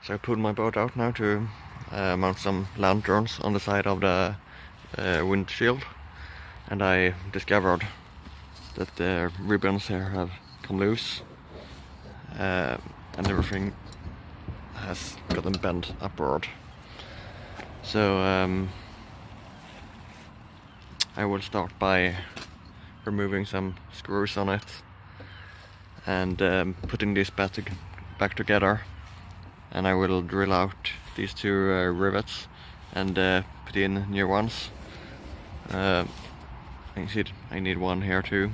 So I pulled my boat out now to mount some lanterns on the side of the windshield, and I discovered that the ribbons here have come loose and everything has gotten bent upward. So I will start by removing some screws on it and putting this back together, and I will drill out these two rivets and put in new ones. I need one here too.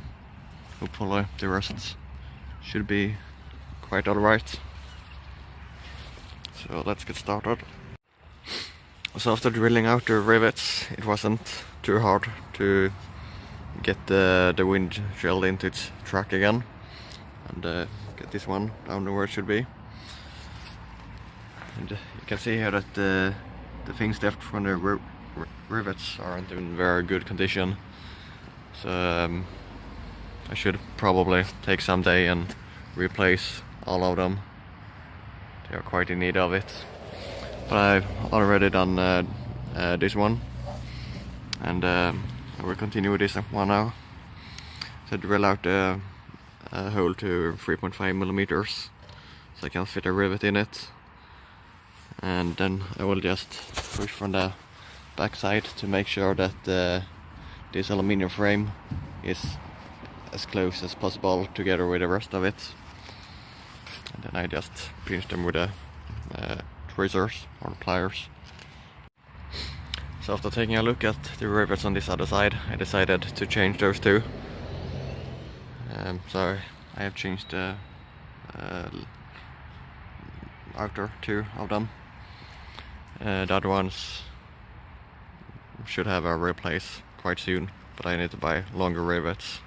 Hopefully the rest should be quite alright. So let's get started. So after drilling out the rivets, it wasn't too hard to get the windshield into its track again and get this one down to where it should be. And you can see here that the things left from the rivets aren't in very good condition, so I should probably take some day and replace all of them. They are quite in need of it, but I've already done this one, and I will continue with this one now. So drill out a hole to 3.5 millimeters so I can fit a rivet in it, and then I will just push from the back side to make sure that this aluminium frame is as close as possible together with the rest of it, and then I just pinch them with the tweezers or pliers. So after taking a look at the rivets on this other side, I decided to change those two. So I have changed the outer two of them. The other ones should have a replace quite soon, but I need to buy longer rivets.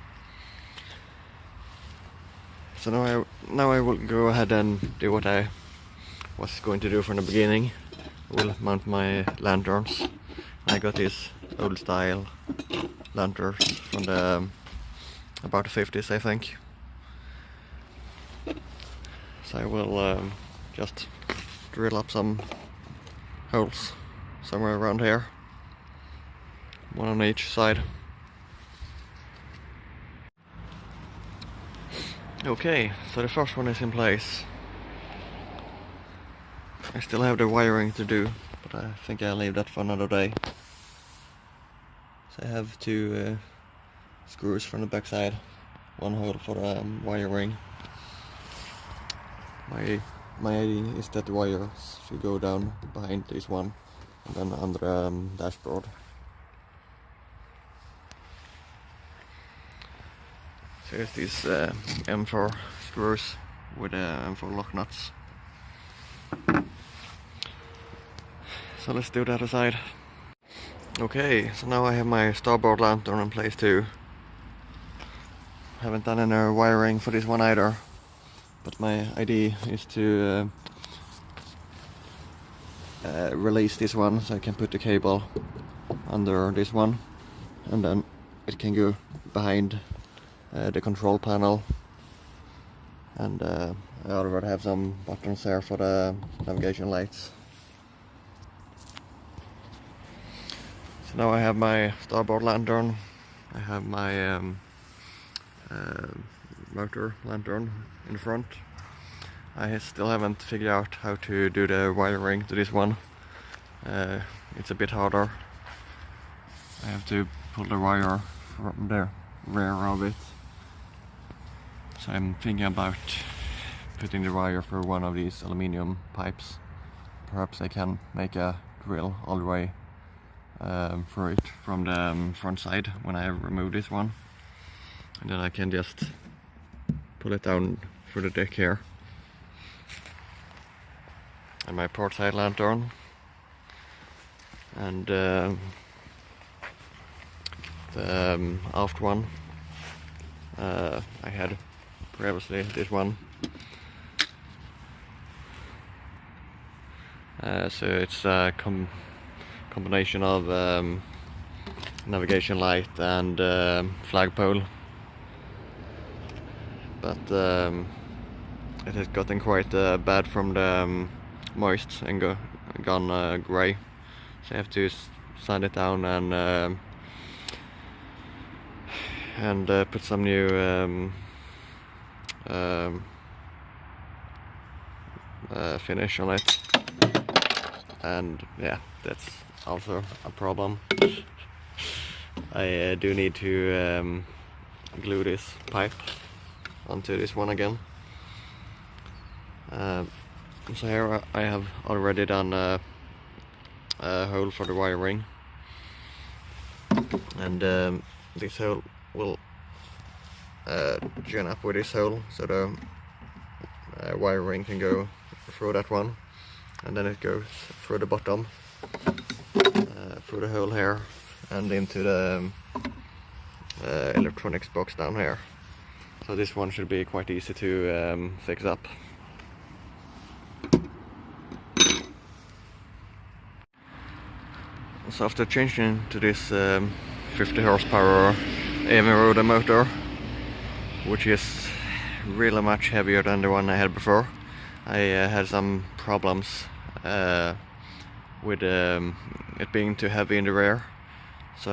So now I will go ahead and do what I was going to do from the beginning. I will mount my lanterns. I got these old style lanterns from the about the 50s, I think. So I will just drill up some holes somewhere around here, one on each side. Okay, so the first one is in place. I still have the wiring to do, but I think I'll leave that for another day. So I have two screws from the back side, one hole for the wiring. My idea is that the wires should go down behind this one and then on the dashboard. So here's these M4 screws with M4 lock nuts. So let's do that aside. Okay, so now I have my starboard lantern in place too. Haven't done any wiring for this one either, but my idea is to release this one so I can put the cable under this one, and then it can go behind the control panel, and I already have some buttons there for the navigation lights. So now I have my starboard lantern, I have my motor lantern in front. I still haven't figured out how to do the wiring to this one. It's a bit harder. I have to pull the wire from the rear of it. So I'm thinking about putting the wire through one of these aluminium pipes. Perhaps I can make a drill all the way through it from the front side when I remove this one, and then I can just pull it down through the deck here. And my port side lantern, and the aft one, I had previously this one. So it's a combination of navigation light and flagpole, but it has gotten quite bad from the moist and gone grey. So I have to sand it down and put some new finish on it. And yeah, that's also a problem. I do need to glue this pipe onto this one again. So here I have already done a hole for the wiring, and this hole will join up with this hole, so the wiring can go through that one, and then it goes through the bottom, through the hole here, and into the electronics box down here. So this one should be quite easy to fix up. So after changing to this 50 horsepower rotor motor, which is really much heavier than the one I had before, I had some problems with it being too heavy in the rear. So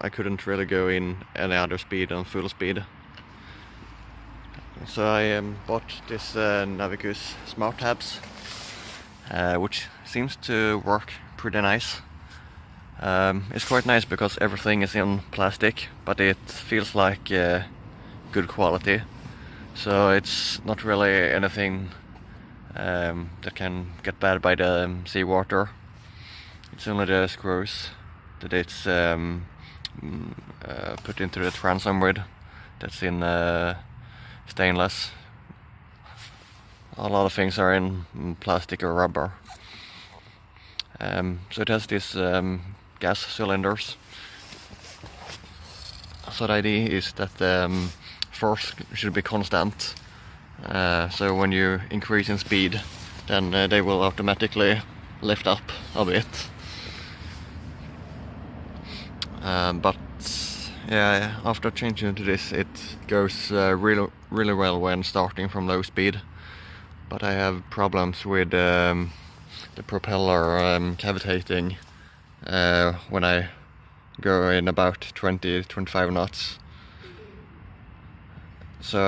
I couldn't really go in any other speed than full speed. So I bought this Navicus Smart Tabs, which seems to work pretty nice. It's quite nice because everything is in plastic, but it feels like good quality. So it's not really anything that can get bad by the seawater. It's only the screws that it's put into the transom with, that's in stainless. A lot of things are in plastic or rubber. So it has these gas cylinders. So the idea is that the force should be constant. So when you increase in speed, then they will automatically lift up a bit. But yeah, after changing to this, it goes really well when starting from low speed. But I have problems with the propeller cavitating when I go in about 20-25 knots. So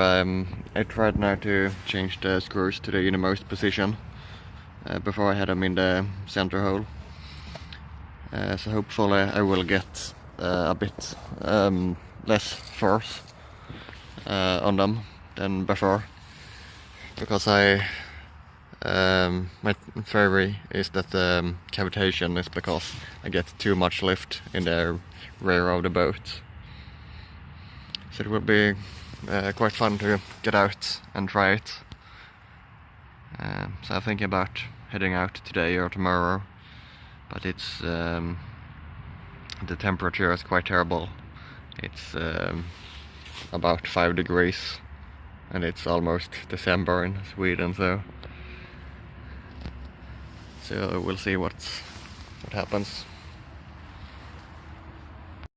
I tried now to change the screws to the innermost position. Before I had them in the center hole. So hopefully I will get a bit less force on them than before, because my theory is that the cavitation is because I get too much lift in the rear of the boat. So it will be quite fun to get out and try it. So I'm thinking about heading out today or tomorrow, but it's the temperature is quite terrible. It's about 5 degrees, and it's almost December in Sweden, so we'll see what happens.